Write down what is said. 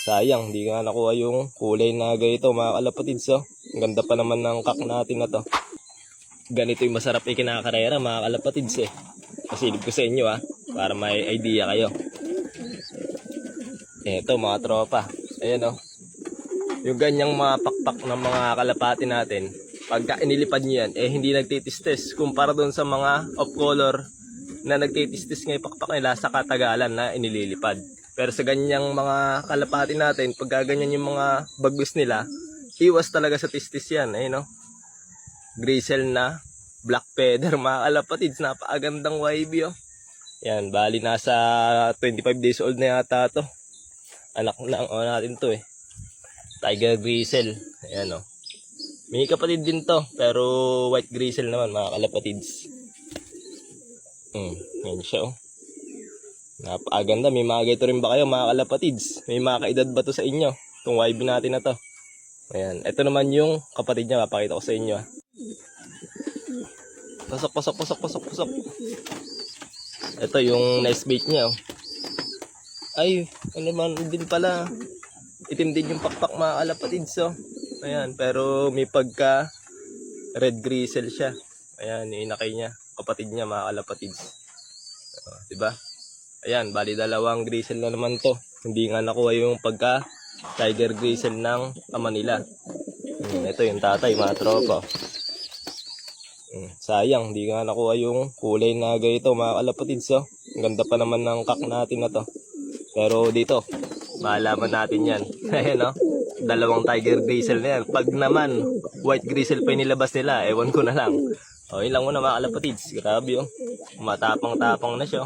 Sayang, hindi nga nakuha yung kulay na ganito mga kalapatids. Oh. Ang ganda pa naman ng kak natin na to. Ganito yung masarap ikinakarera mga kalapatids eh. Pasilip ko sa inyo para may idea kayo. Ito mga tropa. Ayan yung ganyang mga pakpak ng mga kalapati natin. Pagka inilipad nyo yan, hindi nagtitistis. Kumpara doon sa mga off-color na nagtitistis ng pakpak nila sa katagalan na inililipad. Pero sa ganyang mga kalapati natin, pagka ganyan yung mga bagos nila, iwas talaga sa tistis yan. Ayun Grizzle na black feather mga kalapatids. Napakagandang YB Yan, bali nasa 25 days old na yata to. Anak na natin to Tiger Grizzle. Ayan May kapatid din to, pero white grizzle naman mga kalapatids. Yan siya Napakaganda. May mga ganito rin ba kayo mga kalapatids? May mga kaedad ba to sa inyo? Itong YB natin na to. Ayan. Ito naman yung kapatid niya. Papakita ko sa inyo. Pasok. Ito yung nice bait niya Ay, ano naman din pala. Itim din yung pakpak mga kalapatids Ayan, pero may pagka red grizzle siya. Ayan, yung inakay niya, kapatid niya mga kalapatids. Diba? Ayan, bali dalawang grizzle na naman to. Hindi nga nakuha yung pagka tiger grizzle ng ama nila. Ito yung tatay mga tropa. Sayang, hindi nga nakuha yung kulay na ganito mga kalapatids Ang ganda pa naman ng kak natin na to. Pero dito, malaman natin yan. Ayan dalawang tiger grizzle na yan. Pag naman white grizzle pa yung nilabas nila, ewan ko na lang. Yun lang muna mga kalapatids. Grabe Matapang-tapang na siya